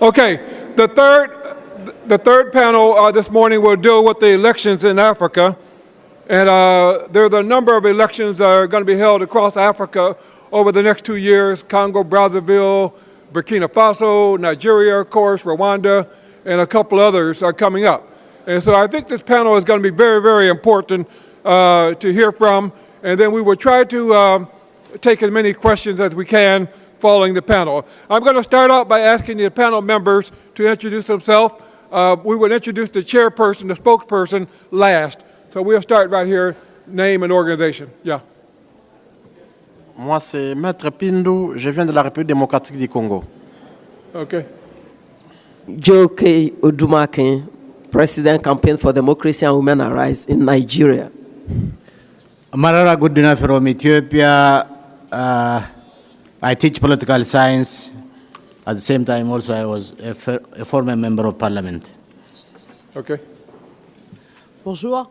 Okay, the third panel this morning will deal with the elections in Africa. And there's a number of elections that are going to be held across Africa over the next 2 years: Congo, Brazzaville, Burkina Faso, Nigeria, of course, Rwanda, and a couple others are coming up. And so I think this panel is going to be very, very important to hear from. And then we will try to take as many questions as we can following the panel. I'm going to start out by asking the panel members to introduce themselves. We will introduce the chairperson, the spokesperson, last. So we'll start right here, name and organization. Yeah. Moi, c'est Maître Pindou, je viens de la République démocratique du Congo. Okay. Joke Odumakin, President Campaign for Democracy and Human Rights in Nigeria. Marara Goodina from Ethiopia. I teach political science. At the same time, also, I was a former member of parliament. Okay. Bonjour.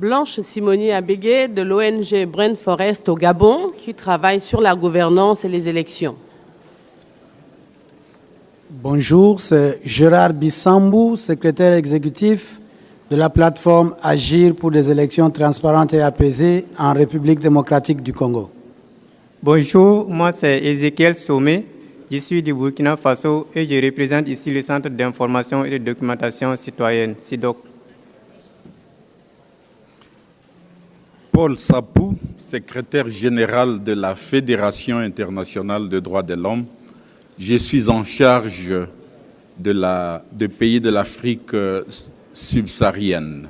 Blanche Simonier Abégué de l'ONG Brain Forest au Gabon qui travaille sur la gouvernance et les élections. Bonjour, c'est Gérard Bissambou, secrétaire exécutif de la plateforme Agir pour des élections transparentes et apaisées en République démocratique du Congo. Bonjour, moi c'est Ezekiel Somé, je suis du Burkina Faso et je représente ici le Centre d'information et de documentation citoyenne, CIDOC. Paul Sapou, secrétaire général de la Fédération internationale des droits de l'homme. Je suis en charge des pays de l'Afrique subsaharienne.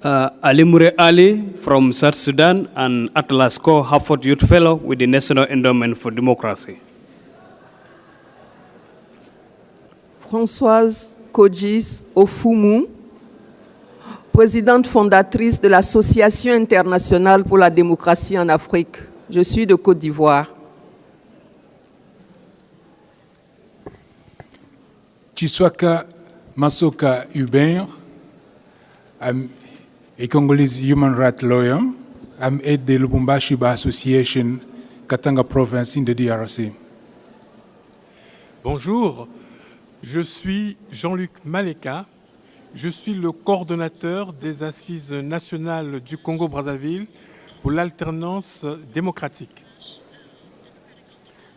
Ali Moure Ali from South Sudan and Atlas Co, Harvard Youth Fellow with the National Endowment for Democracy. Françoise Kodjis Ofumu, présidente fondatrice de l'Association internationale pour la démocratie en Afrique. Je suis de Côte d'Ivoire. Chiswaka Masoka Hubert, I'm a Congolese human rights lawyer. I'm at the Lubumbashi Bar Association, Katanga province in the DRC. Bonjour, je suis Jean-Luc Maleka. Je suis le coordonnateur des Assises nationales du Congo-Brazzaville pour l'alternance démocratique.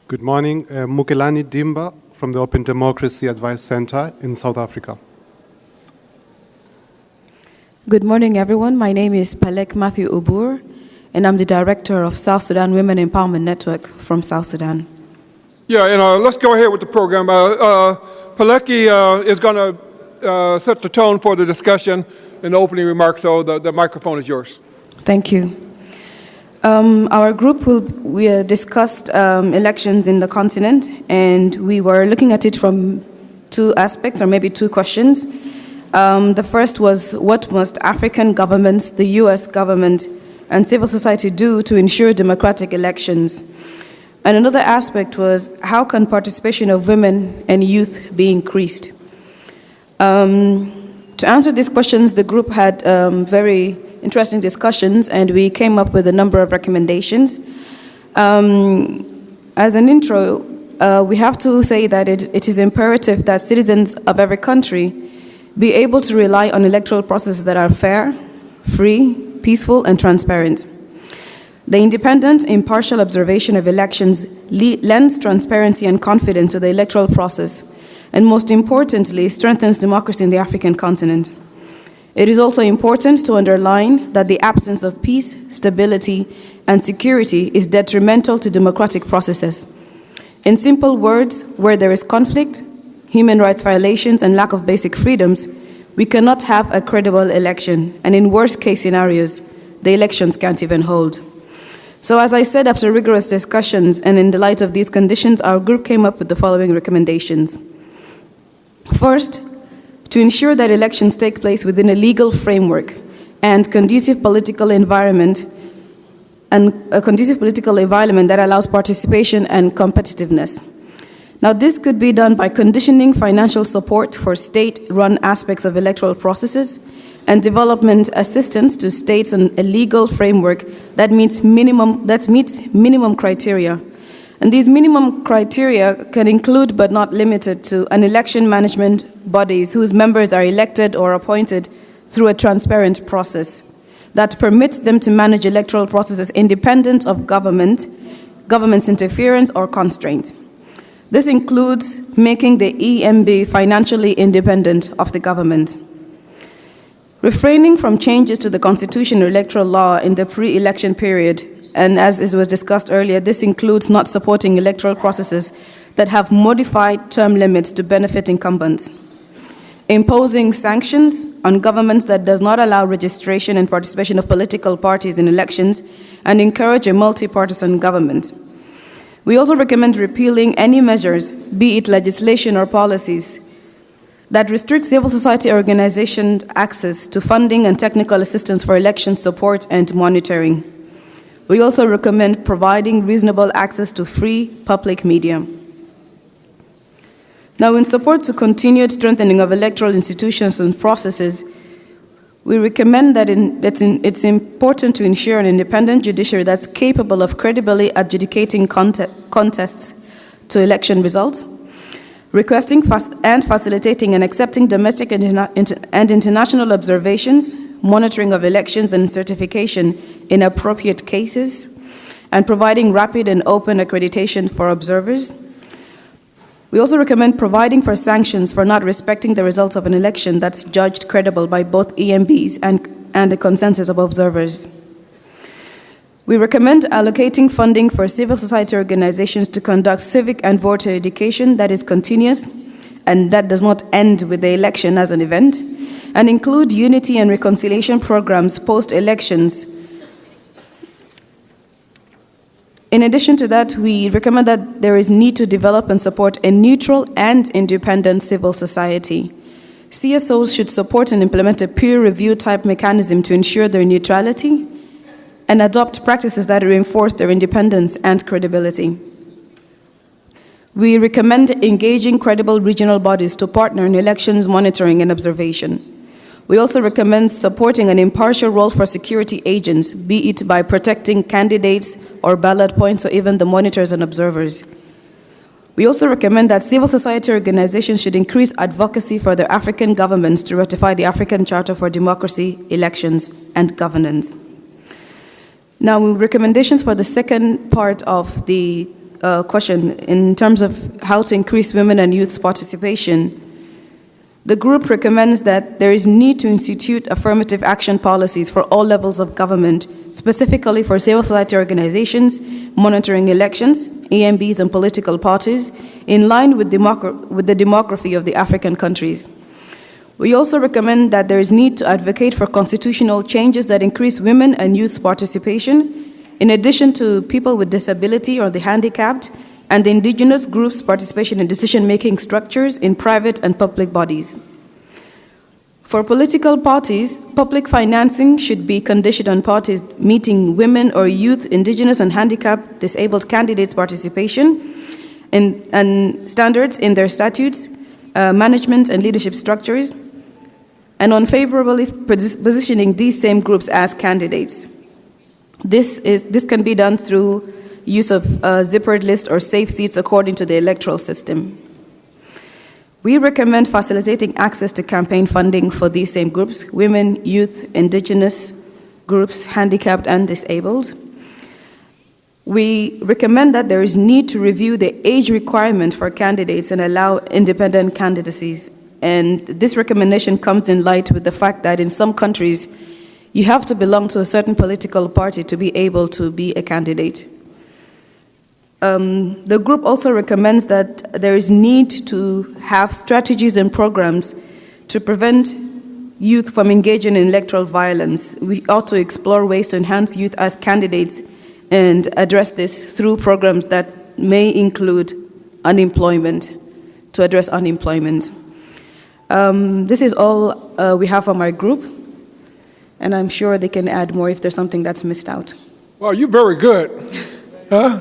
Good morning, Mukelani Dimba from the Open Democracy Advice Center in South Africa. Good morning, everyone. My name is Palek Matthew Ubur, and I'm the director of South Sudan Women Empowerment Network from South Sudan. Yeah, and let's go ahead with the program. Paleki is going to set the tone for the discussion in the opening remarks, so the microphone is yours. Thank you. Our group we discussed elections in the continent, and we were looking at it from two aspects, or maybe two questions. The first was, what must African governments, the US government, and civil society do to ensure democratic elections? And another aspect was, how can participation of women and youth be increased? To answer these questions, the group had very interesting discussions, and we came up with a number of recommendations. As an intro, we have to say that it is imperative that citizens of every country be able to rely on electoral processes that are fair, free, peaceful, and transparent. The independent, impartial observation of elections lends transparency and confidence to the electoral process, and most importantly, strengthens democracy in the African continent. It is also important to underline that the absence of peace, stability, and security is detrimental to democratic processes. In simple words, where there is conflict, human rights violations, and lack of basic freedoms, we cannot have a credible election, and in worst-case scenarios, the elections can't even hold. So as I said, after rigorous discussions and in the light of these conditions, our group came up with the following recommendations. First, to ensure that elections take place within a legal framework and conducive political environment, that allows participation and competitiveness. Now, this could be done by conditioning financial support for state-run aspects of electoral processes and development assistance to states in a legal framework that meets minimum criteria. And these minimum criteria can include, but not limited to, an election management bodies whose members are elected or appointed through a transparent process that permits them to manage electoral processes independent of government's interference or constraint. This includes making the EMB financially independent of the government. Refraining from changes to the constitution or electoral law in the pre-election period, and as it was discussed earlier, this includes not supporting electoral processes that have modified term limits to benefit incumbents. Imposing sanctions on governments that does not allow registration and participation of political parties in elections and encourage a multi-partisan government. We also recommend repealing any measures, be it legislation or policies, that restrict civil society organizations' access to funding and technical assistance for election support and monitoring. We also recommend providing reasonable access to free public media. Now, in support to continued strengthening of electoral institutions and processes, we recommend that it's important to ensure an independent judiciary that's capable of credibly adjudicating contests to election results, requesting and facilitating and accepting domestic and international observations, monitoring of elections and certification in appropriate cases, and providing rapid and open accreditation for observers. We also recommend providing for sanctions for not respecting the results of an election that's judged credible by both EMBs and the consensus of observers. We recommend allocating funding for civil society organizations to conduct civic and voter education that is continuous and that does not end with the election as an event, and include unity and reconciliation programs post-elections. In addition to that, we recommend that there is need to develop and support a neutral and independent civil society. CSOs should support and implement a peer review type mechanism to ensure their neutrality and adopt practices that reinforce their independence and credibility. We recommend engaging credible regional bodies to partner in elections monitoring and observation. We also recommend supporting an impartial role for security agents, be it by protecting candidates or ballot points or even the monitors and observers. We also recommend that civil society organizations should increase advocacy for their African governments to ratify the African Charter for Democracy, Elections, and Governance. Now, recommendations for the second part of the question in terms of how to increase women and youth's participation. The group recommends that there is need to institute affirmative action policies for all levels of government, specifically for civil society organizations, monitoring elections, EMBs, and political parties, in line with the demography of the African countries. We also recommend that there is need to advocate for constitutional changes that increase women and youth participation, in addition to people with disability or the handicapped, and the indigenous groups' participation in decision-making structures in private and public bodies. For political parties, public financing should be conditioned on parties meeting women or youth, indigenous and handicapped disabled candidates' participation and standards in their statutes, management and leadership structures, and on favorably positioning these same groups as candidates. This can be done through use of zippered list or safe seats according to the electoral system. We recommend facilitating access to campaign funding for these same groups: women, youth, indigenous groups, handicapped and disabled. We recommend that there is need to review the age requirement for candidates and allow independent candidacies. And this recommendation comes in light with the fact that in some countries, you have to belong to a certain political party to be able to be a candidate. The group also recommends that there is need to have strategies and programs to prevent youth from engaging in electoral violence. We ought to explore ways to enhance youth as candidates and address this through programs that may include unemployment, to address unemployment. This is all we have from our group, and I'm sure they can add more if there's something that's missed out. Well, you're very good. Huh?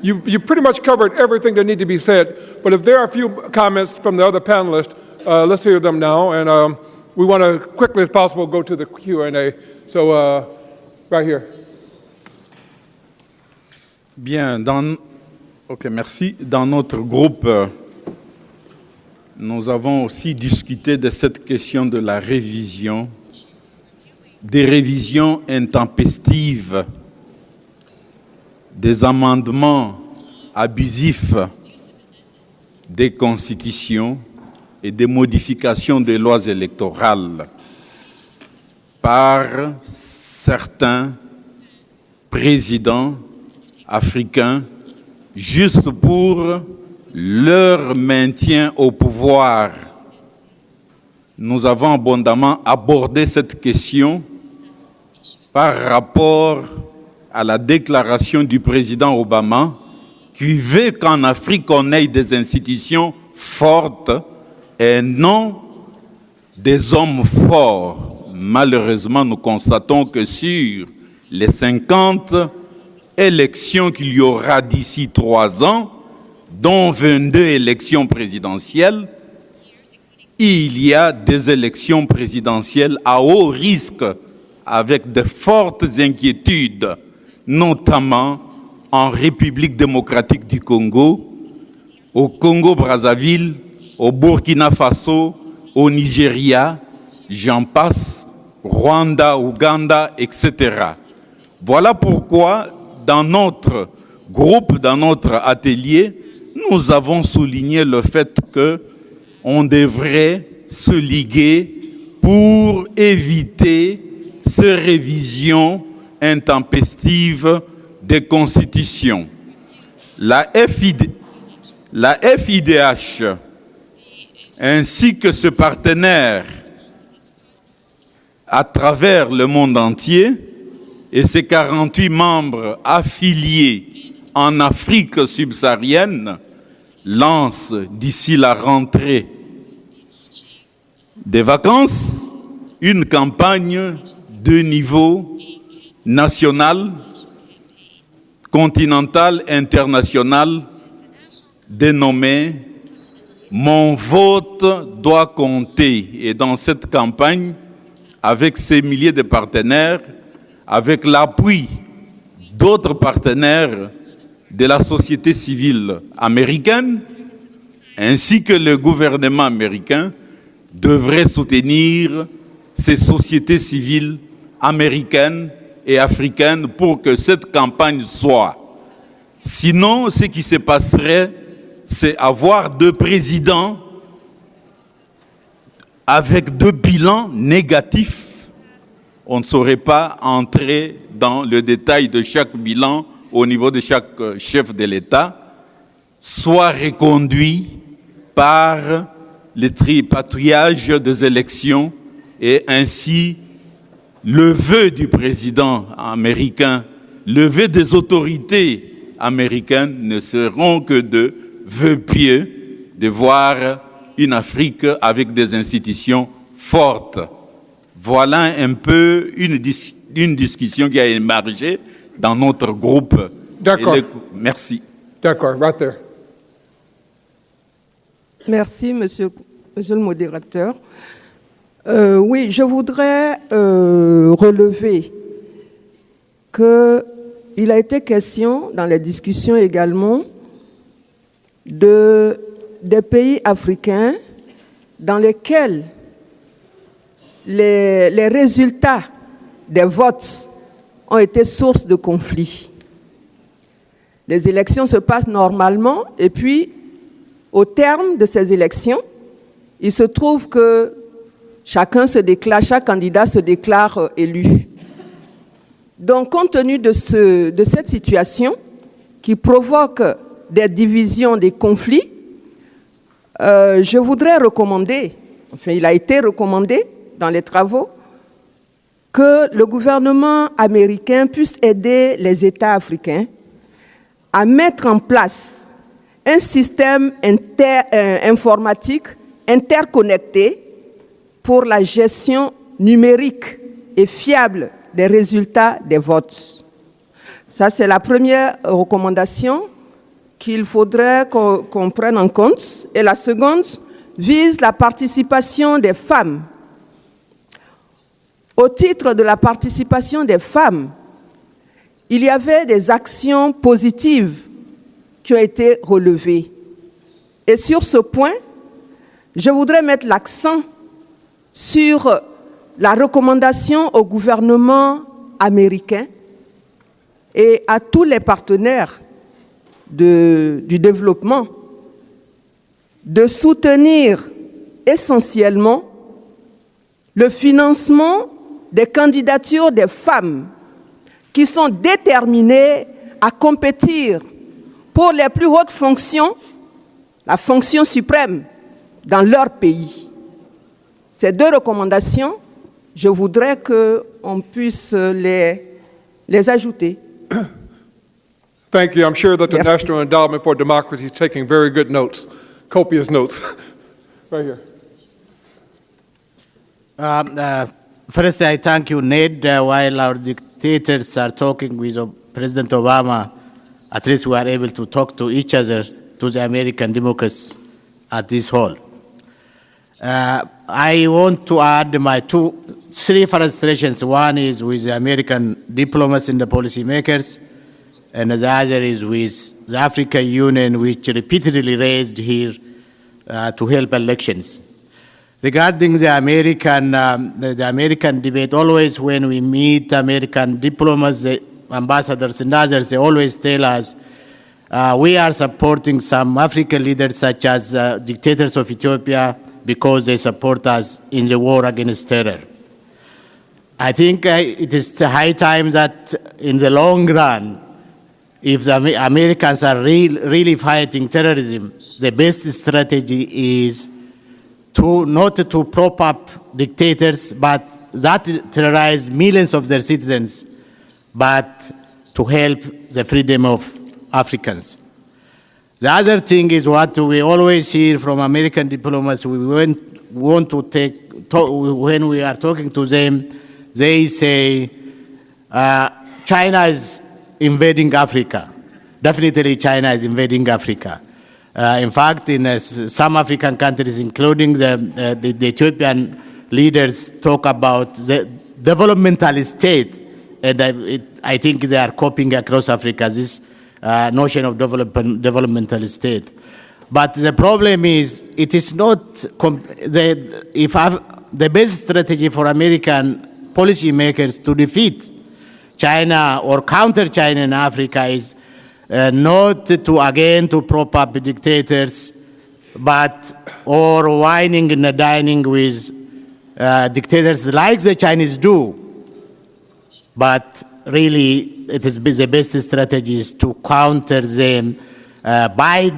You pretty much covered everything that needs to be said, but if there are a few comments from the other panelists, let's hear them now, and we want to, quickly as possible, go to the Q&A. So, right here. Bien, ok, merci. Dans notre groupe, nous avons aussi discuté de cette question de la révision, des révisions intempestives, des amendements abusifs des constitutions et des modifications des lois électorales par certains présidents africains juste pour leur maintien au pouvoir. Nous avons abondamment abordé cette question par rapport à la déclaration du président Obama qui veut qu'en Afrique on ait des institutions fortes et non des hommes forts. Malheureusement, nous constatons que sur les 50 élections qu'il y aura d'ici 3 ans, dont 22 élections présidentielles, il y a des élections présidentielles à haut risque avec de fortes inquiétudes, notamment en République démocratique du Congo, au Congo-Brazzaville, au Burkina Faso, au Nigeria, j'en passe, Rwanda, Ouganda, etc. Voilà pourquoi, dans notre groupe, dans notre atelier, nous avons souligné le fait qu'on devrait se liguer pour éviter ces révisions intempestives des constitutions. La FIDH, ainsi que ce partenaire à travers le monde entier et ses 48 membres affiliés en Afrique subsaharienne, lancent d'ici la rentrée des vacances une campagne de niveau national, continental, international, dénommée « Mon vote doit compter ». Et dans cette campagne, avec ces milliers de partenaires, avec l'appui d'autres partenaires de la société civile américaine, ainsi que le gouvernement américain, devrait soutenir ces sociétés civiles américaines et africaines pour que cette campagne soit. Sinon, ce qui se passerait, c'est avoir 2 présidents avec 2 bilans négatifs. On ne saurait pas entrer dans le détail de chaque bilan au niveau de chaque chef de l'État, soit reconduit par le tripatouillage des élections et ainsi le vœu du président américain, le vœu des autorités américaines ne seront que de vœux pieux de voir une Afrique avec des institutions fortes. Voilà un peu une discussion qui a émergé dans notre groupe. D'accord. Merci. D'accord, right there. Merci, monsieur le modérateur. Oui, je voudrais relever qu'il a été question dans les discussions également des pays africains dans lesquels les résultats des votes ont été source de conflits. Les élections se passent normalement et puis, au terme de ces élections, il se trouve que chaque candidat se déclare élu. Donc, compte tenu de cette situation qui provoque des divisions, des conflits, je voudrais recommander, enfin il a été recommandé dans les travaux, que le gouvernement américain puisse aider les États africains à mettre en place un système informatique interconnecté pour la gestion numérique et fiable des résultats des votes. Ça, c'est la première recommandation qu'il faudrait qu'on prenne en compte. Et la seconde vise la participation des femmes. Au titre de la participation des femmes, il y avait des actions positives qui ont été relevées. Et sur ce point, je voudrais mettre l'accent sur la recommandation au gouvernement américain et à tous les partenaires du développement de soutenir essentiellement le financement des candidatures des femmes qui sont déterminées à compétir pour les plus hautes fonctions, la fonction suprême dans leur pays. Ces deux recommandations, je voudrais qu'on puisse les ajouter. Thank you. I'm sure that the Yes. National Endowment for Democracy is taking very good notes, copious notes. Right here. First, I thank you, Ned. While our dictators are talking with President Obama, at least we are able to talk to each other, to the American democrats at this hall. I want to add my three frustrations. One is with the American diplomats and the policymakers, and the other is with the African Union, which repeatedly raised here to help elections. Regarding the American debate, always when we meet American diplomats, the ambassadors and others, they always tell us we are supporting some African leaders such as dictators of Ethiopia because they support us in the war against terror. I think it is high time that in the long run, if the Americans are really fighting terrorism, the best strategy is not to prop up dictators, but that terrorize millions of their citizens, but to help the freedom of Africans. The other thing is what we always hear from American diplomats. We want to when we are talking to them, they say China is invading Africa. Definitely China is invading Africa. In fact, in some African countries, including the Ethiopian leaders, talk about the developmental state, and I think they are copying across Africa this notion of developmental state. But the problem is, it is not the best strategy for American policymakers to defeat China or counter China in Africa is not to prop up dictators, or whining and dining with dictators like the Chinese do. But really, it is the best strategy is to counter them by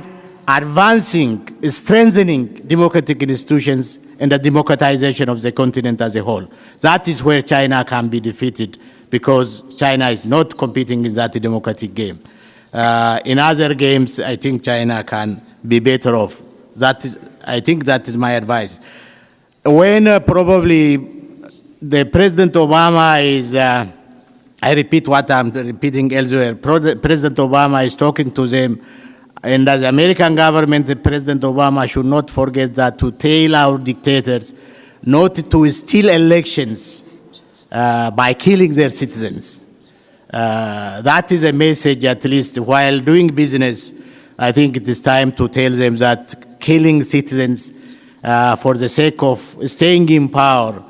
advancing, strengthening democratic institutions and the democratization of the continent as a whole. That is where China can be defeated, because China is not competing in that democratic game. In other games, I think China can be better off. I think that is my advice. When probably the President Obama is, I repeat what I'm repeating elsewhere, President Obama is talking to them, and as the American government, President Obama should not forget that to tell our dictators not to steal elections by killing their citizens. That is a message, at least while doing business. I think it is time to tell them that killing citizens for the sake of staying in power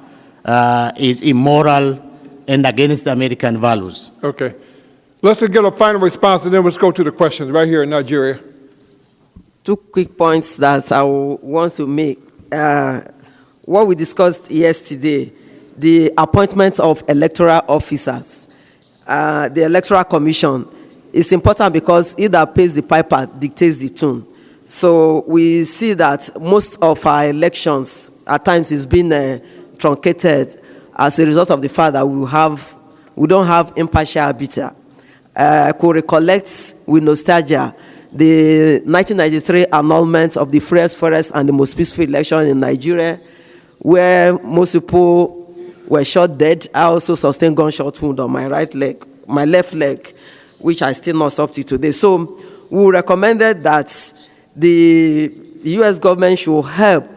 is immoral and against American values. Okay. Let's get a final response, and then let's go to the questions right here in Nigeria. Two quick points that I want to make. What we discussed yesterday, the appointment of electoral officers, the Electoral Commission, is important because he that pays the piper dictates the tune. So we see that most of our elections at times is being truncated as a result of the fact that we don't have impartial arbiter. I could recollect with nostalgia the 1993 annulment of the freest, fairest, and the most peaceful election in Nigeria, where most people were shot dead. I also sustained gunshot wound on my my left leg, which I still not up to today. So we recommended that the U.S. government should help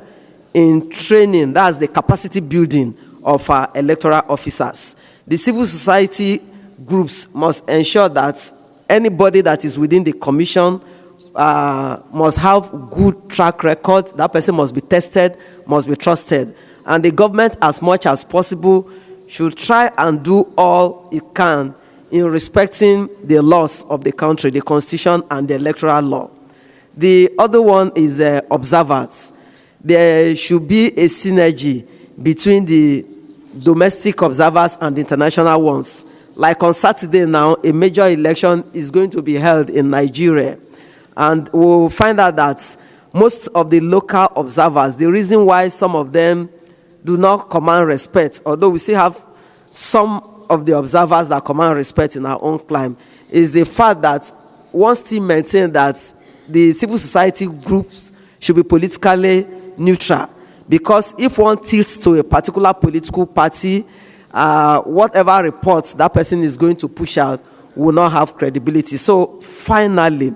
in training, that's the capacity building of our electoral officers. The civil society groups must ensure that anybody that is within the commission must have good track record. That person must be tested, must be trusted. And the government, as much as possible, should try and do all it can in respecting the laws of the country, the constitution and the electoral law. The other one is observers. There should be a synergy between the domestic observers and the international ones. Like on Saturday now, a major election is going to be held in Nigeria. And we'll find out that most of the local observers, the reason why some of them do not command respect, although we still have some of the observers that command respect in our own climb, is the fact that one still maintain that the civil society groups should be politically neutral. Because if one tilts to a particular political party, whatever reports that person is going to push out will not have credibility. So finally,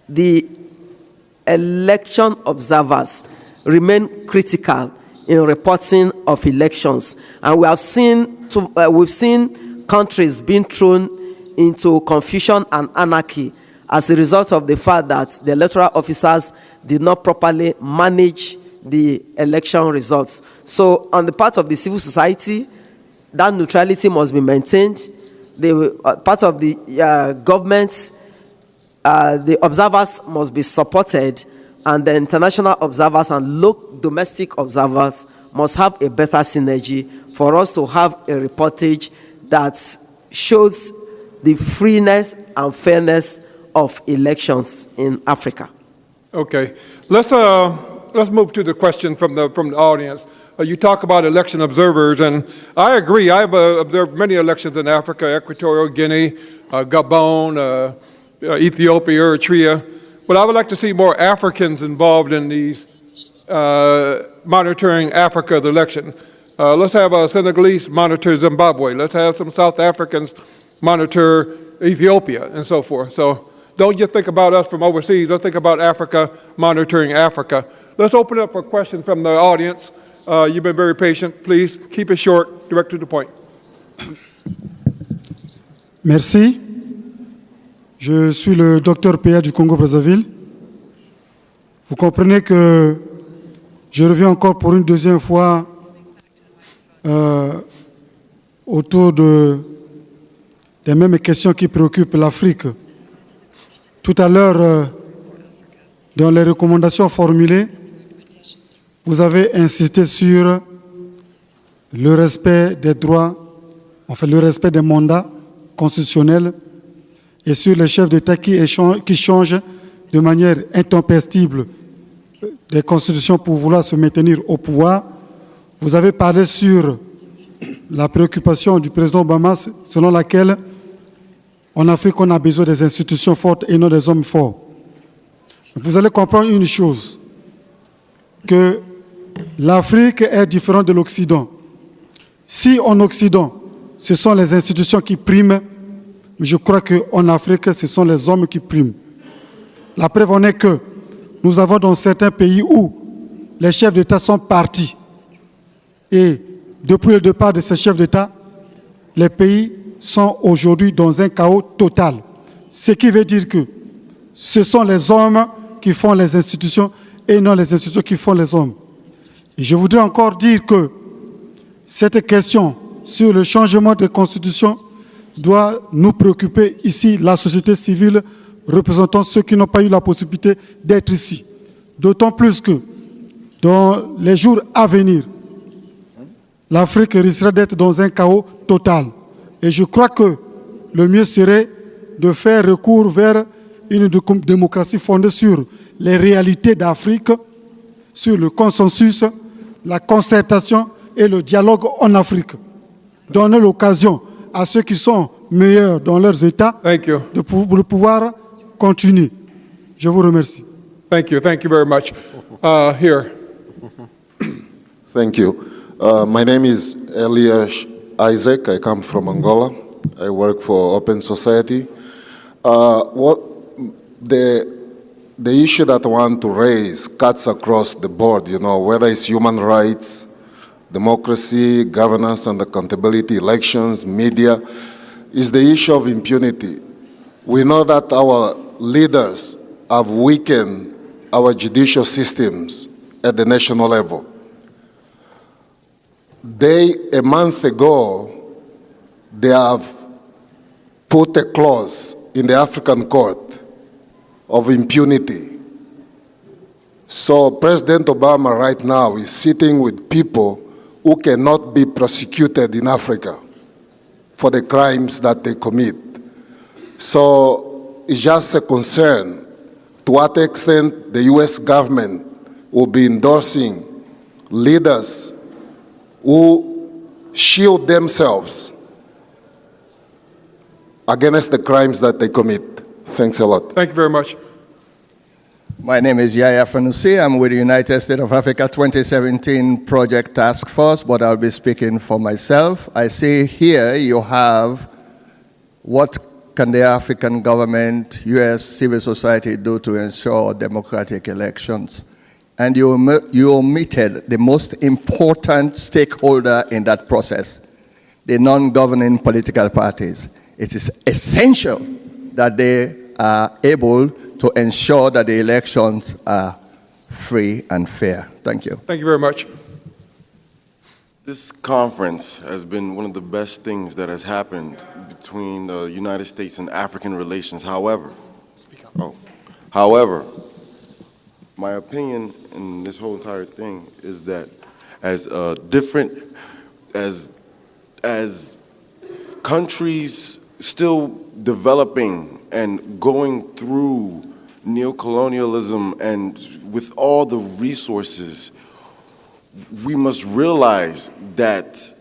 the election observers remain critical in reporting of elections, and we have seen we've seen countries being thrown into confusion and anarchy as a result of the fact that the electoral officers did not properly manage the election results. So on the part of the civil society, that neutrality must be maintained. The part of the government, the observers must be supported, and the international observers and domestic observers must have a better synergy for us to have a reportage that shows the freeness and fairness of elections in Africa. Okay, let's move to the question from the audience. You talk about election observers, and I agree. I've observed many elections in Africa: Equatorial Guinea, Gabon, Ethiopia, Eritrea. But I would like to see more Africans involved in these monitoring Africa's election. Let's have a Senegalese monitor Zimbabwe. Let's have some South Africans monitor Ethiopia and so forth. So don't just think about us from overseas. Let's think about Africa monitoring Africa. Let's open up for questions from the audience. You've been very patient. Please keep it short, direct to the point. Merci. Je suis le docteur PA du Congo-Brazzaville. Vous comprenez que je reviens encore pour une deuxième fois autour des mêmes questions qui préoccupent l'Afrique. Tout à l'heure, dans les recommandations formulées, vous avez insisté sur le respect des droits, enfin le respect des mandats constitutionnels et sur les chefs d'État qui changent de manière intempestive des constitutions pour vouloir se maintenir au pouvoir. Vous avez parlé sur la préoccupation du président Obama selon laquelle en Afrique on a besoin des institutions fortes et non des hommes forts. Vous allez comprendre une chose, que l'Afrique est différente de l'Occident. Si en Occident, ce sont les institutions qui priment, je crois qu'en Afrique, ce sont les hommes qui priment. La preuve en est que nous avons dans certains pays où les chefs d'État sont partis. Et depuis le départ de ces chefs d'État, les pays sont aujourd'hui dans un chaos total. Ce qui veut dire que ce sont les hommes qui font les institutions et non les institutions qui font les hommes. Et je voudrais encore dire que cette question sur le changement de constitution doit nous préoccuper ici, la société civile, représentant ceux qui n'ont pas eu la possibilité d'être ici. D'autant plus que dans les jours à venir, l'Afrique risquera d'être dans un chaos total. Et je crois que le mieux serait de faire recours vers une démocratie fondée sur les réalités d'Afrique, sur le consensus, la concertation et le dialogue en Afrique. Donner l'occasion à ceux qui sont meilleurs dans leurs États de pouvoir continuer. Je vous remercie. Thank you very much. Here. Thank you. My name is Elias Isaac. I come from Angola. I work for Open Society. The issue that I want to raise cuts across the board, whether it's human rights, democracy, governance and accountability, elections, media. is the issue of impunity. We know that our leaders have weakened our judicial systems at the national level. A month ago, they have put a clause in the African court of impunity. So President Obama right now is sitting with people who cannot be prosecuted in Africa for the crimes that they commit. So it's just a concern to what extent the US government will be endorsing leaders who shield themselves against the crimes that they commit. Thanks a lot. Thank you very much. My name is Yaya Fanusi. I'm with the United States of Africa 2017 Project Task Force, but I'll be speaking for myself. I see here you have what can the African government, US civil society do to ensure democratic elections? And you omitted the most important stakeholder in that process, the non-governing political parties. It is essential that they are able to ensure that the elections are free and fair. Thank you. Thank you very much. This conference has been one of the best things that has happened between the United States and African relations. However, my opinion in this whole entire thing is that as countries still developing and going through neocolonialism and with all the resources, we must realize that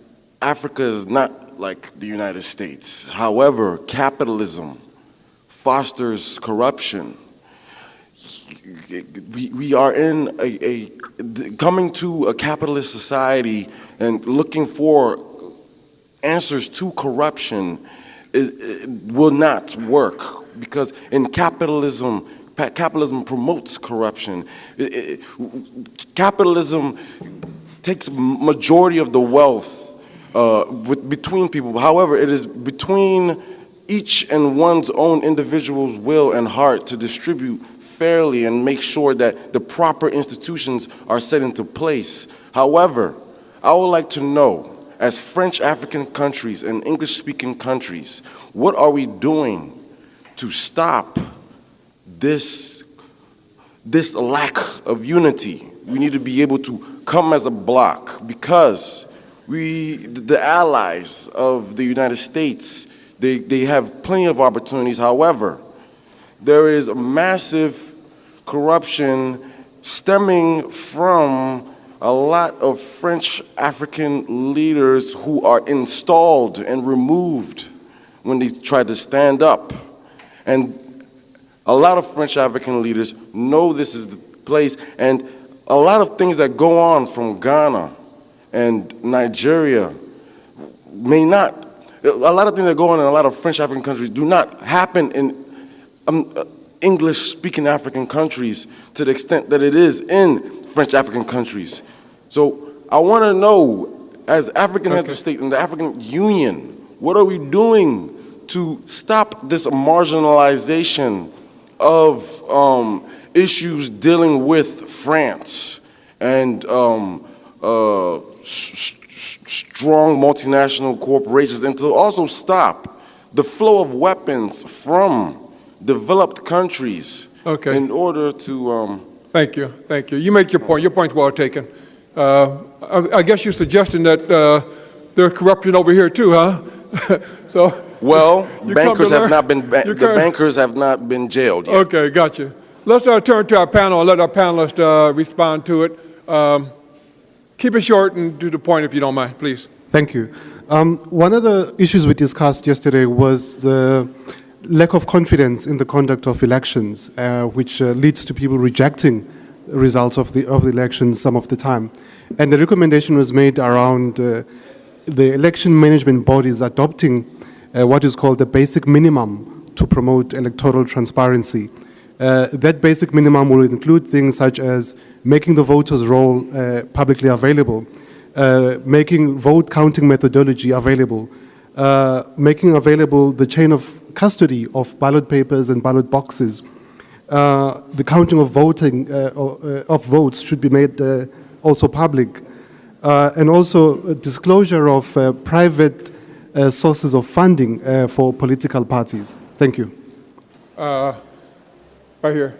Africa is not like the United States. However, capitalism fosters corruption. We are in coming to a capitalist society and looking for answers to corruption it will not work, because in capitalism promotes corruption. Capitalism takes majority of the wealth between people. However, it is between each and one's own individual's will and heart to distribute fairly and make sure that the proper institutions are set into place. However, I would like to know, as French African countries and English-speaking countries, what are we doing to stop this lack of unity? We need to be able to come as a bloc, because the allies of the United States, they have plenty of opportunities. However, there is a massive corruption stemming from a lot of French African leaders who are installed and removed when they try to stand up. And a lot of French African leaders know this is the place, and a lot of things that go on from Ghana and Nigeria may not, a lot of things that go on in a lot of French African countries do not happen in English-speaking African countries to the extent that it is in French African countries. So I want to know, as African heads of state and the African Union, what are we doing to stop this marginalization of issues dealing with France and strong multinational corporations, and to also stop the flow of weapons from developed countries in order to... Thank you, thank you. You make your point. Your point's well taken. I guess you're suggesting that there's corruption over here too, huh? So. Well, bankers have not been. The bankers have not been jailed yet. Okay, gotcha. Let's turn to our panel and let our panelists respond to it. Keep it short and to the point, if you don't mind, please. Thank you. One of the issues we discussed yesterday was the lack of confidence in the conduct of elections, which leads to people rejecting the results of the elections some of the time. And the recommendation was made around the election management bodies adopting what is called the basic minimum to promote electoral transparency. That basic minimum will include things such as making the voters' roll publicly available, making vote counting methodology available, making available the chain of custody of ballot papers and ballot boxes. The counting of of votes should be made also public, and also a disclosure of private sources of funding for political parties. Thank you. Right here.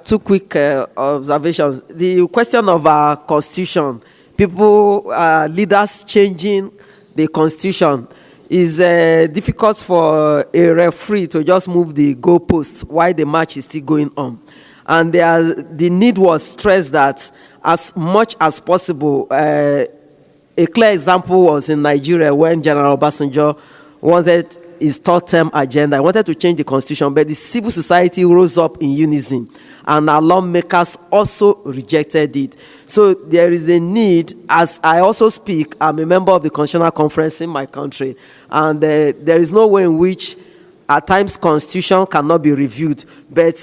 Two quick observations. The question of our constitution, people, leaders changing the constitution is difficult for a referee to just move the goalposts while the match is still going on. And the need was stressed that as much as possible, a clear example was in Nigeria when General Obasanjo wanted his third-term agenda. He wanted to change the constitution, but the civil society rose up in unison, and our lawmakers also rejected it. So there is a need, as I also speak, I'm a member of the Constitutional Conference in my country, and there is no way in which at times constitution cannot be reviewed, but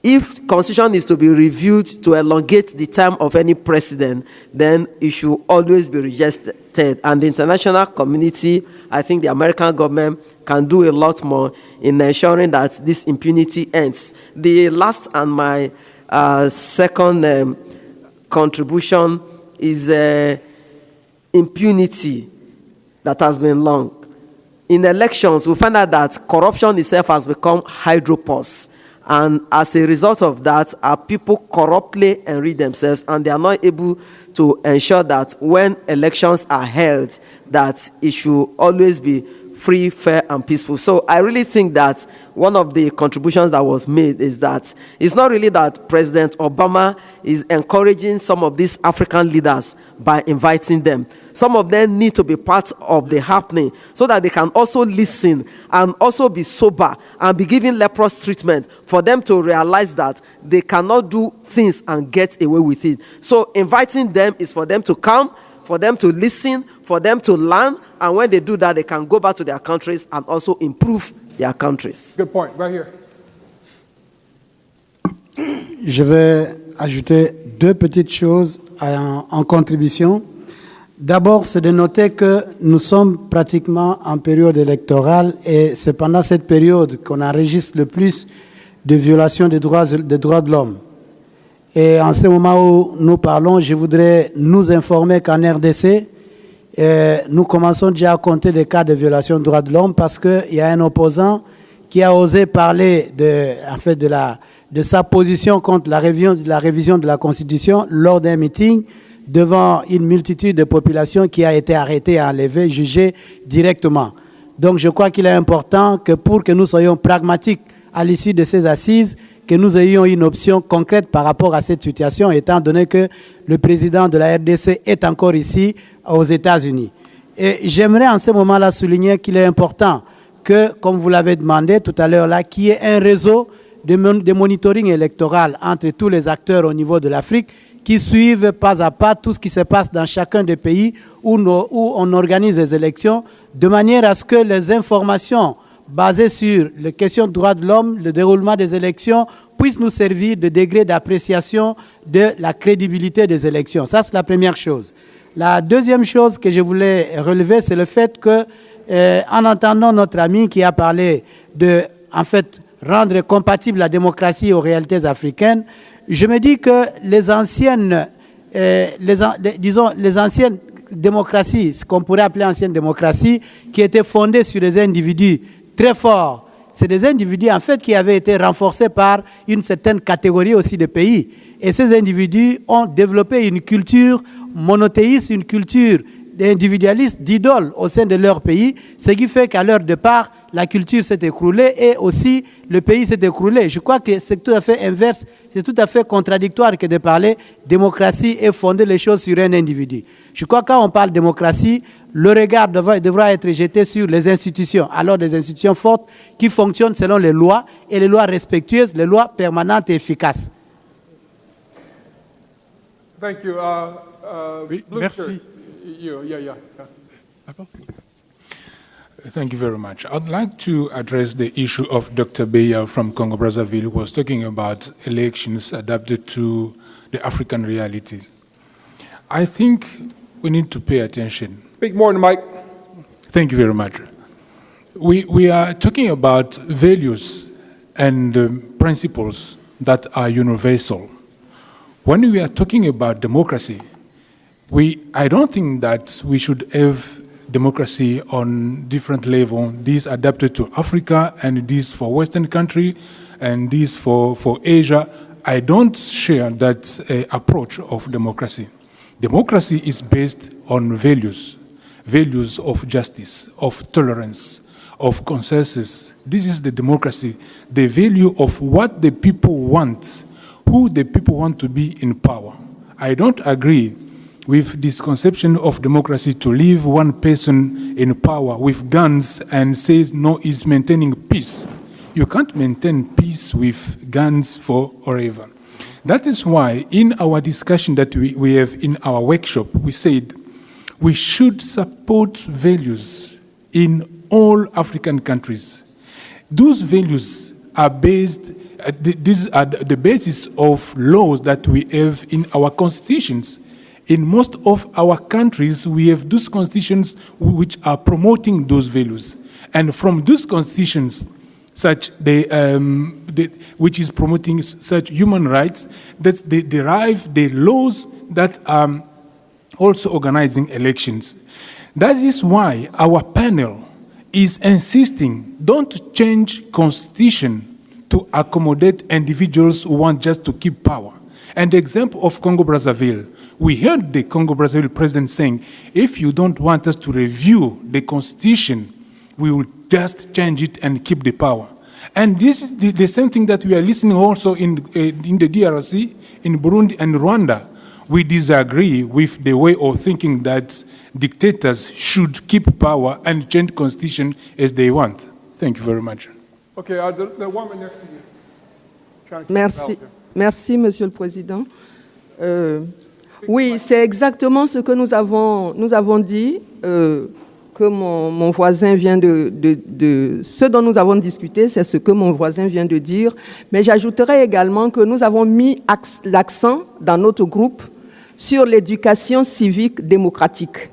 if constitution is to be reviewed to elongate the term of any president, then it should always be rejected. And the international community, I think the American government can do a lot more in ensuring that this impunity ends. The last and my second contribution is impunity that has been long. In elections, we find out that corruption itself has become hydropause. And as a result of that, our people corruptly enrich themselves, and they are not able to ensure that when elections are held, that it should always be free, fair, and peaceful. So I really think that one of the contributions that was made is that it's not really that President Obama is encouraging some of these African leaders by inviting them. Some of them need to be part of the happening so that they can also listen and also be sober and be given leprous treatment for them to realize that they cannot do things and get away with it. So inviting them is for them to come, for them to listen, for them to learn, and when they do that, they can go back to their countries and also improve their countries. Good point. Right here. Je vais ajouter deux petites choses en contribution. D'abord, c'est de noter que nous sommes pratiquement en période électorale et c'est pendant cette période qu'on enregistre le plus de violations des droits de l'homme. Et en ce moment où nous parlons, je voudrais nous informer qu'en RDC, nous commençons déjà à compter des cas de violation des droits de l'homme parce qu'il y a un opposant qui a osé parler de sa position contre la révision de la Constitution lors d'un meeting devant une multitude de populations qui a été arrêtée, enlevée, jugée directement. Donc je crois qu'il est important que pour que nous soyons pragmatiques à l'issue de ces assises, que nous ayons une option concrète par rapport à cette situation, étant donné que le président de la RDC est encore ici aux États-Unis. Et j'aimerais en ce moment-là souligner qu'il est important que, comme vous l'avez demandé tout à l'heure là, qu'il y ait un réseau de monitoring électoral entre tous les acteurs au niveau de l'Afrique qui suivent pas à pas tout ce qui se passe dans chacun des pays où on organise les élections, de manière à ce que les informations basées sur les questions de droits de l'homme, le déroulement des élections, puissent nous servir de degré d'appréciation de la crédibilité des élections. Ça, c'est la première chose. La deuxième chose que je voulais relever, c'est le fait que, en entendant notre ami qui a parlé de, en fait, rendre compatible la démocratie aux réalités africaines, je me dis que les anciennes démocraties, ce qu'on pourrait appeler anciennes démocraties, qui étaient fondées sur des individus très forts, c'est des individus en fait qui avaient été renforcés par une certaine catégorie aussi de pays. Et ces individus ont développé une culture monothéiste, une culture individualiste, d'idole au sein de leur pays, ce qui fait qu'à leur départ, la culture s'est écroulée et aussi le pays s'est écroulé. Je crois que c'est tout à fait inverse, c'est tout à fait contradictoire que de parler démocratie et fonder les choses sur un individu. Je crois que quand on parle démocratie, le regard devra être jeté sur les institutions, alors des institutions fortes qui fonctionnent selon les lois et les lois respectueuses, les lois permanentes et efficaces. Thank you. Oui, Blue merci. shirt. Yeah. Thank you very much. I'd like to address the issue of Dr. Beya from Congo-Brazzaville, who was talking about elections adapted to the African realities. I think we need to pay attention Speak more in the mic. Thank you very much. We are talking about values and principles that are universal. When we are talking about democracy, I don't think that we should have democracy on different levels. These adapted to Africa and these for Western country and these for Asia. I don't share that approach of democracy. Democracy is based on values of justice, of tolerance, of consensus. This is the democracy, the value of what the people want, who the people want to be in power. I don't agree with this conception of democracy to leave one person in power with guns and says no, is maintaining peace. You can't maintain peace with guns forever. That is why in our discussion that we have in our workshop, we said we should support values in all African countries. Those values are based, these are the basis of laws that we have in our constitutions. In most of our countries, we have those constitutions which are promoting those values. And from those constitutions, which is promoting such human rights, that they derive the laws that are also organizing elections. That is why our panel is insisting, don't change constitution to accommodate individuals who want just to keep power. And the example of Congo-Brazzaville, we heard the Congo-Brazzaville president saying, if you don't want us to review the constitution, we will just change it and keep the power. And this is the same thing that we are listening also in the DRC, in Burundi and Rwanda. We disagree with the way of thinking that dictators should keep power and change constitution as they want. Thank you very much. Okay, the woman next to you. Trying to keep Merci. it out there. Merci, Monsieur le Président. Oui, c'est exactement ce que nous avons dit, que mon voisin vient ce dont nous avons discuté, c'est ce que mon voisin vient de dire. Mais j'ajouterai également que nous avons mis l'accent dans notre groupe sur l'éducation civique démocratique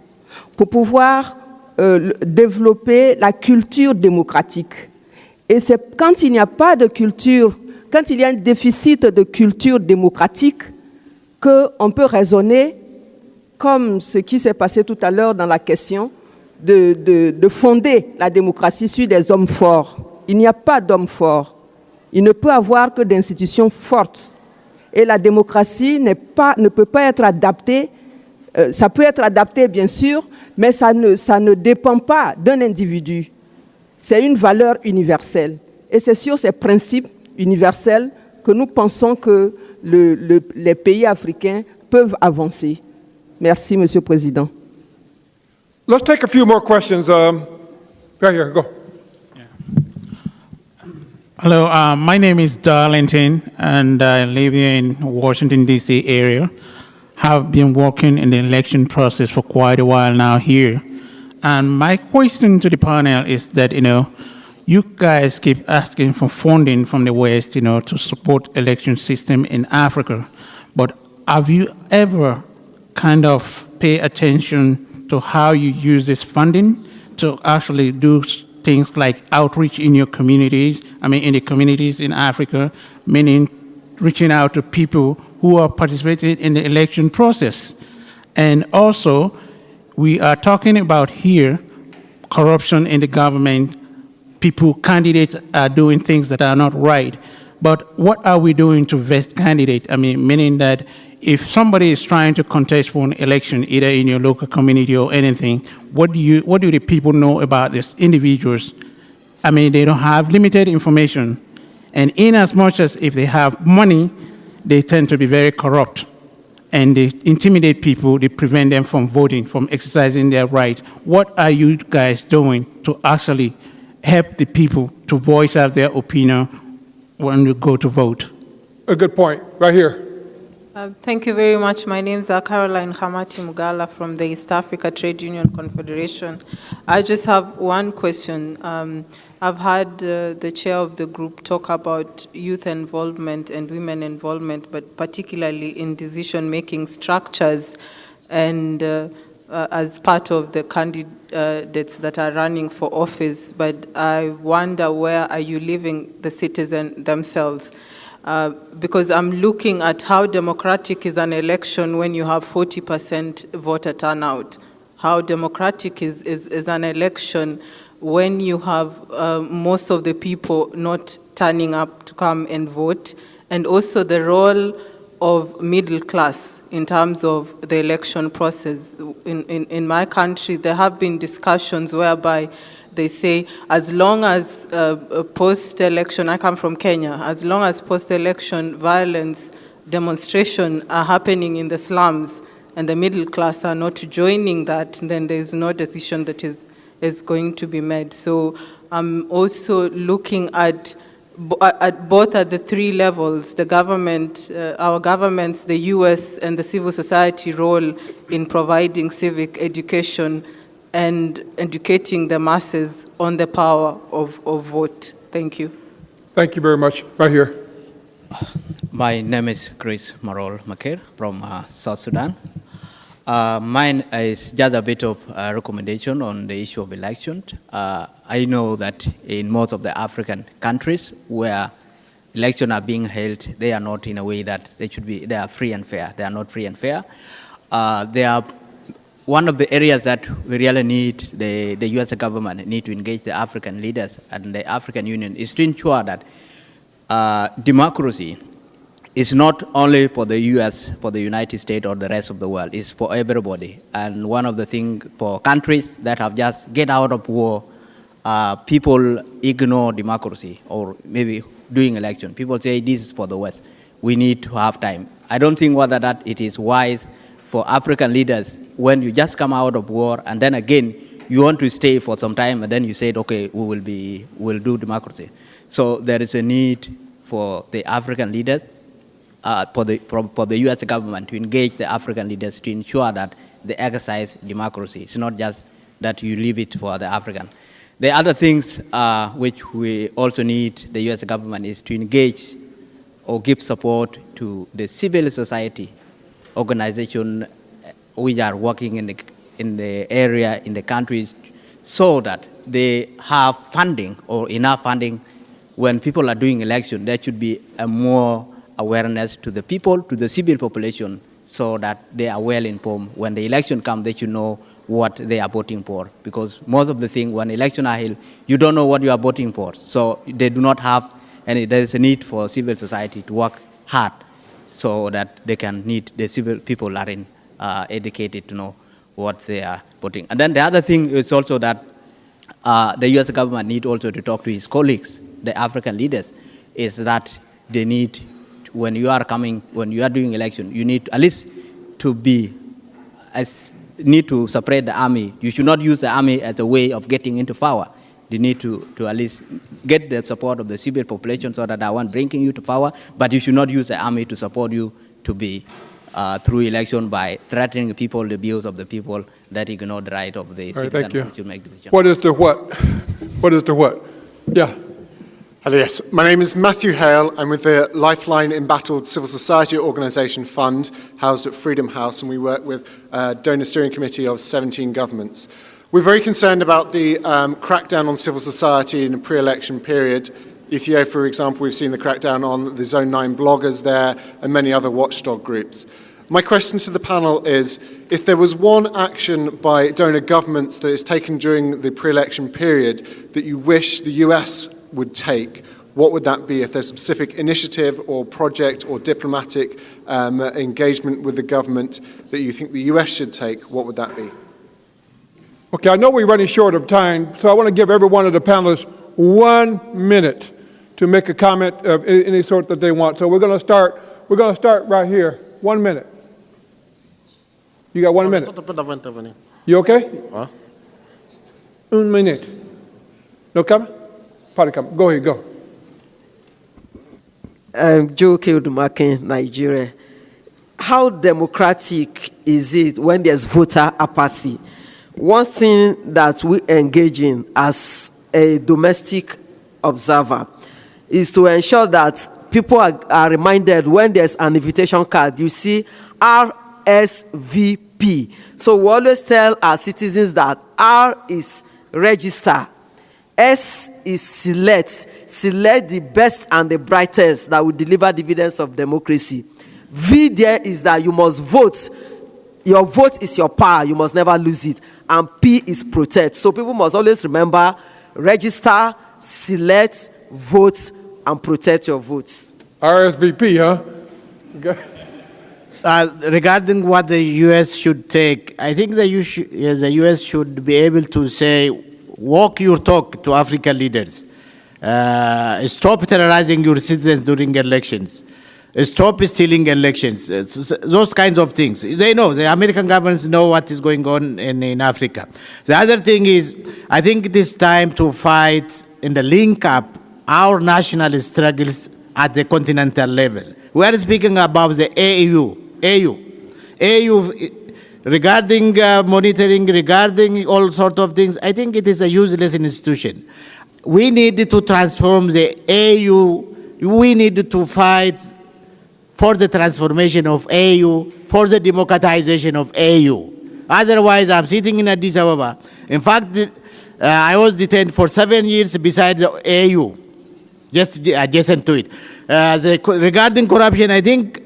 pour pouvoir développer la culture démocratique. Et c'est quand il n'y a pas de culture, quand il y a un déficit de culture démocratique, qu'on peut raisonner comme ce qui s'est passé tout à l'heure dans la question de fonder la démocratie sur des hommes forts. Il n'y a pas d'hommes forts. Il ne peut avoir que d'institutions fortes. Et la démocratie ne peut pas être adaptée. Ça peut être adapté, bien sûr, mais ça ne dépend pas d'un individu. C'est une valeur universelle. Et c'est sur ces principes universels que nous pensons que les pays africains peuvent avancer. Merci, Monsieur le Président. Let's take a few more questions. Right here, go. Hello, my name is Darlington, and I live here in Washington, D.C. area. Have been working in the election process for quite a while now here. And my question to the panel is that, you guys keep asking for funding from the West, to support election system in Africa. But have you ever kind of pay attention to how you use this funding to actually do things like outreach in your communities, in the communities in Africa, meaning reaching out to people who are participating in the election process? And also, we are talking about here corruption in the government. Candidates are doing things that are not right. But what are we doing to vet candidates? Meaning that if somebody is trying to contest for an election, either in your local community or anything, what do the people know about these individuals? They don't have limited information. And in as much as if they have money, they tend to be very corrupt. And they intimidate people, they prevent them from voting, from exercising their right. What are you guys doing to actually help the people to voice out their opinion when you go to vote? A good point. Right here. Thank you very much. My name is Caroline Hamati Mugala from the East Africa Trade Union Confederation. I just have one question. I've heard the chair of the group talk about youth involvement and women involvement, but particularly in decision-making structures. And as part of the candidates that are running for office, but I wonder, where are you leaving the citizens themselves? Because I'm looking at how democratic is an election when you have 40% voter turnout. How democratic is an election when you have most of the people not turning up to come and vote, and also the role of middle class in terms of the election process. In my country, there have been discussions whereby they say, as long as post-election, I come from Kenya, as long as post-election violence demonstrations are happening in the slums and the middle class are not joining that, then there is no decision that is going to be made. So I'm also looking at both at the three levels, the government, our governments, the US, and the civil society role in providing civic education and educating the masses on the power of vote. Thank you. Thank you very much. Right here. My name is Chris Marol Makir from South Sudan. Mine is just a bit of a recommendation on the issue of elections. I know that in most of the African countries where elections are being held, they are not in a way that they should be, they are free and fair. They are not free and fair. They are one of the areas that we really need the US government need to engage the African leaders and the African Union is to ensure that democracy is not only for the US, for the United States or the rest of the world, it's for everybody. And one of the things for countries that have just get out of war, people ignore democracy or maybe doing election. People say this is for the West. We need to have time. I don't think whether that it is wise for African leaders when you just come out of war and then again you want to stay for some time and then you said, okay, we'll do democracy. So there is a need for the African leaders, for the US government to engage the African leaders to ensure that they exercise democracy. It's not just that you leave it for the African. The other things which we also need the US government is to engage or give support to the civil society organization which are working in the area, in the countries, so that they have funding or enough funding when people are doing election. There should be a more awareness to the people, to the civil population, so that they are well informed. When the election comes, they should know what they are voting for. Because most of the thing, when elections are held, you don't know what you are voting for. So they do not have any, there is a need for civil society to work hard so that they can need the civil people are educated to know what they are voting. And then the other thing is also that the US government need also to talk to its colleagues, the African leaders, is that they need, when you are doing election, you need at least to need to separate the army. You should not use the army as a way of getting into power. You need to at least get the support of the civil population so that I want bringing you to power, but you should not use the army to support you to be through election by threatening people, the views of the people that ignore the right of the citizen to make decisions. What is the what? What is the what? Yeah. Hello, yes. My name is Matthew Hale. I'm with the Lifeline Embattled Civil Society Organisation Fund, housed at Freedom House, and we work with a donor steering committee of 17 governments. We're very concerned about the crackdown on civil society in a pre-election period. Ethiopia, for example, we've seen the crackdown on the Zone 9 bloggers there and many other watchdog groups. My question to the panel is, if there was one action by donor governments that is taken during the pre-election period that you wish the US would take, what would that be? If there's a specific initiative or project or diplomatic engagement with the government that you think the US should take, what would that be? Okay, I know we're running short of time, so I want to give every one of the panelists 1 minute to make a comment of any sort that they want. So we're going to start right here. 1 minute. You got 1 minute. You okay? Huh? 1 minute. No comment? Party comment. Go ahead, go. Joe Keodumakin, Nigeria. How democratic is it when there's voter apathy? One thing that we engage in as a domestic observer is to ensure that people are reminded when there's an invitation card, you see RSVP P. So we always tell our citizens that R is register, S is select the best and the brightest that will deliver dividends of democracy. V there is that you must vote. Your vote is your power, you must never lose it. And P is protect. So people must always remember, register, select, vote, and protect your votes. RSVP, huh? Okay. Regarding what the U.S. should take, I think the U.S. should be able to say, walk your talk to African leaders. Stop terrorizing your citizens during elections. Stop stealing elections. Those kinds of things. They know, the American governments know what is going on in Africa. The other thing is, I think it is time to fight in the link up our national struggles at the continental level. We are speaking about the AU, regarding monitoring, regarding all sorts of things. I think it is a useless institution. We need to transform the AU. We need to fight for the transformation of AU, for the democratization of AU. Otherwise, I'm sitting in Addis Ababa. In fact, I was detained for 7 years beside the AU, just adjacent to it. Regarding corruption, I think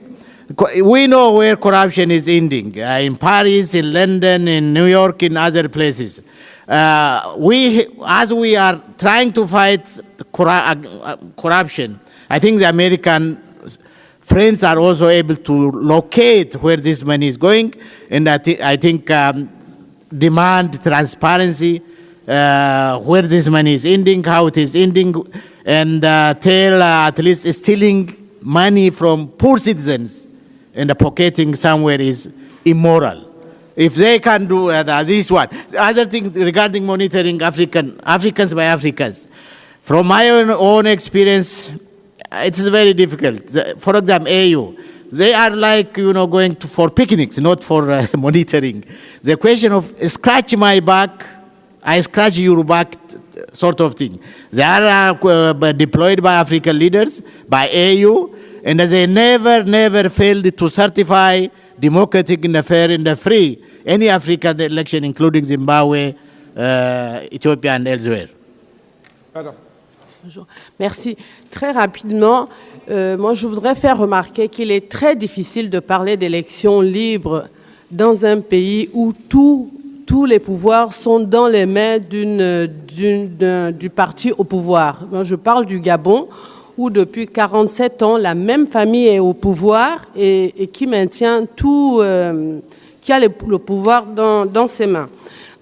we know where corruption is ending, in Paris, in London, in New York, in other places. As we are trying to fight corruption, I think the American friends are also able to locate where this money is going, and I think demand transparency, where this money is ending, how it is ending, and tell at least stealing money from poor citizens and pocketing somewhere is immoral. If they can do this one. The other thing regarding monitoring Africans by Africans. From my own experience, it's very difficult. For example, AU, they are like, going for picnics, not for monitoring. The question of scratch my back, I scratch your back sort of thing. They are deployed by African leaders, by AU, and they never failed to certify democratic and fair and free any African election, including Zimbabwe, Ethiopia, and elsewhere. Bonjour. Merci. Très rapidement, moi je voudrais faire remarquer qu'il est très difficile de parler d'élections libres dans un pays où tous les pouvoirs sont dans les mains du parti au pouvoir. Moi, je parle du Gabon, où depuis 47 ans, la même famille est au pouvoir et qui maintient tout, qui a le pouvoir dans ses mains.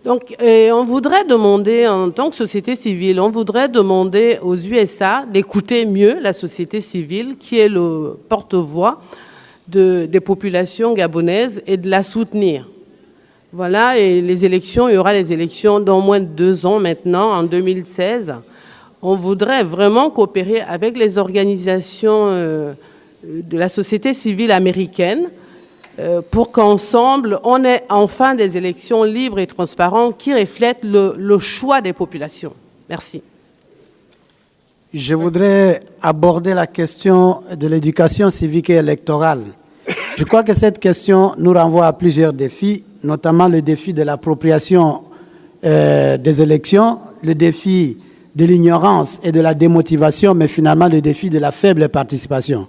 Donc, on voudrait demander, en tant que société civile, on voudrait demander aux USA d'écouter mieux la société civile, qui est le porte-voix des populations gabonaises, et de la soutenir. Voilà, et les élections, il y aura les élections dans moins de 2 ans maintenant, en 2016. On voudrait vraiment coopérer avec les organisations de la société civile américaine pour qu'ensemble, on ait enfin des élections libres et transparentes qui reflètent le choix des populations. Merci. Je voudrais aborder la question de l'éducation civique et électorale. Je crois que cette question nous renvoie à plusieurs défis, notamment le défi de l'appropriation des élections, le défi de l'ignorance et de la démotivation, mais finalement le défi de la faible participation.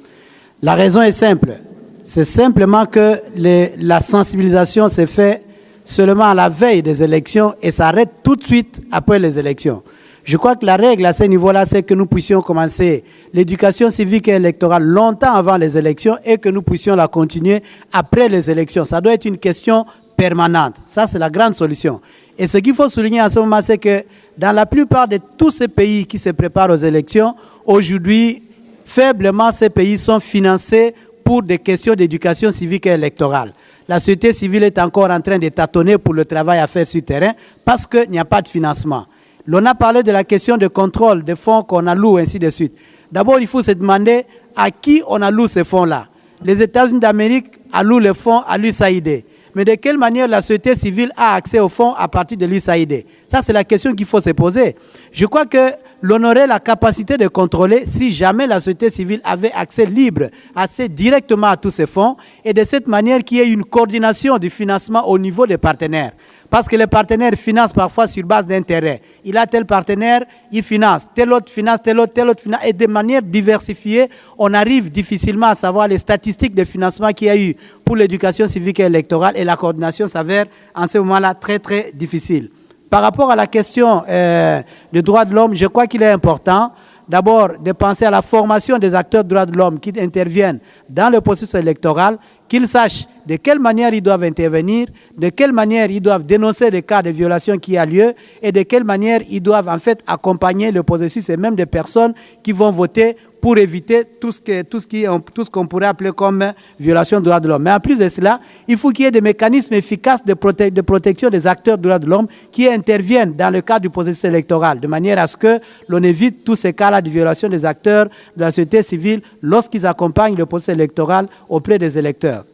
La raison est simple. C'est simplement que la sensibilisation s'est faite seulement à la veille des élections et s'arrête tout de suite après les élections. Je crois que la règle à ce niveau-là, c'est que nous puissions commencer l'éducation civique et électorale longtemps avant les élections et que nous puissions la continuer après les élections. Ça doit être une question permanente. Ça, c'est la grande solution. Et ce qu'il faut souligner en ce moment, c'est que dans la plupart de tous ces pays qui se préparent aux élections, aujourd'hui, faiblement, ces pays sont financés pour des questions d'éducation civique et électorale. La société civile est encore en train de tâtonner pour le travail à faire sur le terrain parce qu'il n'y a pas de financement. L'on a parlé de la question de contrôle des fonds qu'on alloue, ainsi de suite. D'abord, il faut se demander à qui on alloue ces fonds-là. Les États-Unis d'Amérique allouent les fonds à l'USAID. mais de quelle manière la société civile a accès aux fonds à partir de l'USAID? Ça, c'est la question qu'il faut se poser. Je crois que l'on aurait la capacité de contrôler si jamais la société civile avait accès libre, assez directement à tous ces fonds, et de cette manière qu'il y ait une coordination du financement au niveau des partenaires. Parce que les partenaires financent parfois sur base d'intérêt. Il a tel partenaire, il finance, tel autre finance, tel autre finance. Et de manière diversifiée, on arrive difficilement à savoir les statistiques de financement qu'il y a eu pour l'éducation civique et électorale, et la coordination s'avère en ce moment-là très très difficile. Par rapport à la question des droits de l'homme, je crois qu'il est important d'abord de penser à la formation des acteurs des droits de l'homme qui interviennent dans le processus électoral, qu'ils sachent de quelle manière ils doivent intervenir, de quelle manière ils doivent dénoncer les cas de violation qui a lieu et de quelle manière ils doivent en fait accompagner le processus et même des personnes qui vont voter pour éviter tout ce qu'on pourrait appeler comme violation des droits de l'homme. Mais en plus de cela, il faut qu'il y ait des mécanismes efficaces de protection des acteurs des droits de l'homme qui interviennent dans le cadre du processus électoral, de manière à ce que l'on évite tous ces cas-là de violation des acteurs de la société civile lorsqu'ils accompagnent le processus électoral auprès des électeurs.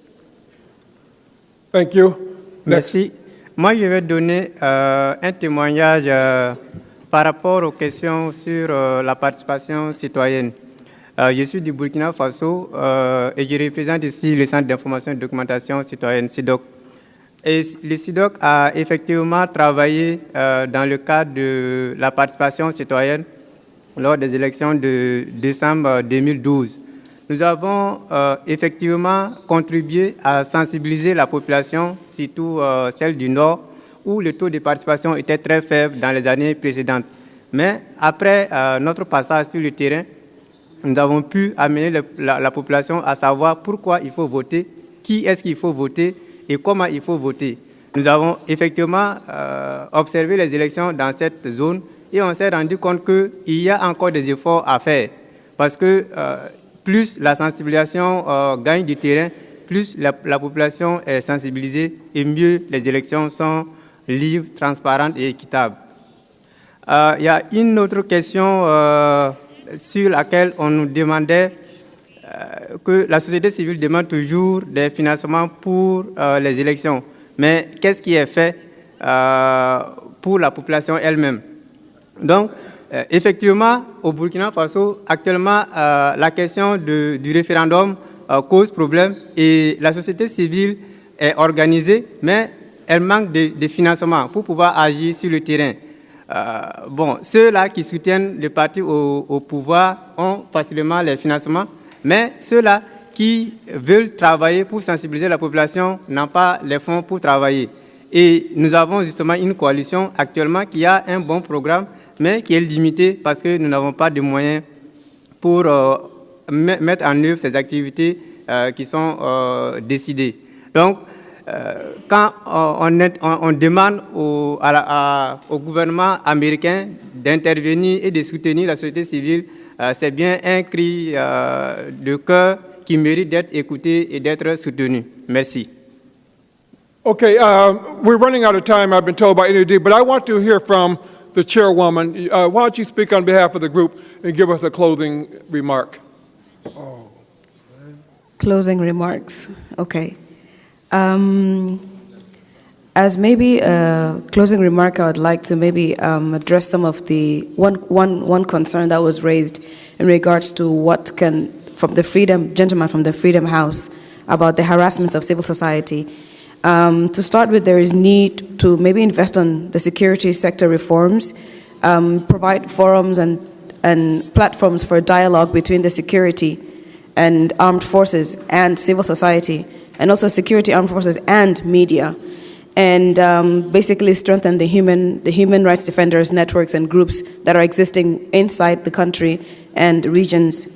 Thank you. Merci. Moi, je vais donner un témoignage par rapport aux questions sur la participation citoyenne. Je suis du Burkina Faso et je représente ici le Centre d'information et de documentation citoyenne, CIDOC. Et le CIDOC a effectivement travaillé dans le cadre de la participation citoyenne lors des élections de décembre 2012. Nous avons effectivement contribué à sensibiliser la population, surtout celle du Nord, où le taux de participation était très faible dans les années précédentes. Mais après notre passage sur le terrain, nous avons pu amener la population à savoir pourquoi il faut voter, qui est-ce qu'il faut voter et comment il faut voter. Nous avons effectivement observé les élections dans cette zone et on s'est rendu compte qu'il y a encore des efforts à faire parce que plus la sensibilisation gagne du terrain, plus la population est sensibilisée et mieux les élections sont libres, transparentes et équitables. Il y a une autre question sur laquelle on nous demandait que la société civile demande toujours des financements pour les élections. Mais qu'est-ce qui est fait pour la population elle-même? Donc, effectivement, au Burkina Faso, actuellement, la question du référendum cause problème et la société civile est organisée, mais elle manque de financement pour pouvoir agir sur le terrain. Bon, ceux-là qui soutiennent le parti au pouvoir ont facilement les financements, mais ceux-là qui veulent travailler pour sensibiliser la population n'ont pas les fonds pour travailler. Et nous avons justement une coalition actuellement qui a un bon programme, mais qui est limitée parce que nous n'avons pas de moyens pour mettre en œuvre ces activités qui sont décidées. Donc, quand on demande au gouvernement américain d'intervenir et de soutenir la société civile, c'est bien un cri de cœur qui mérite d'être écouté et d'être soutenu. Merci. Okay, we're running out of time, I've been told by NAD, but I want to hear from the chairwoman. Why don't you speak on behalf of the group and give us a closing remark? Closing remarks. Okay. As maybe a closing remark, I would like to maybe address some of the one concern that was raised in regards to what can, from the gentleman from the Freedom House, about the harassments of civil society. To start with, there is need to maybe invest on the security sector reforms, provide forums and platforms for dialogue between the security and armed forces and civil society, and also security, armed forces, and media, and basically strengthen the human rights defenders networks and groups that are existing inside the country and regions.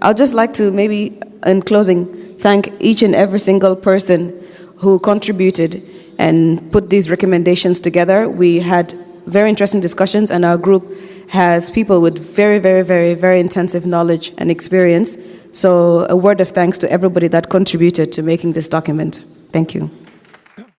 I'd just like to maybe, in closing, thank each and every single person who contributed and put these recommendations together. We had very interesting discussions, and our group has people with very, very, very, very intensive knowledge and experience. So a word of thanks to everybody that contributed to making this document. Thank you.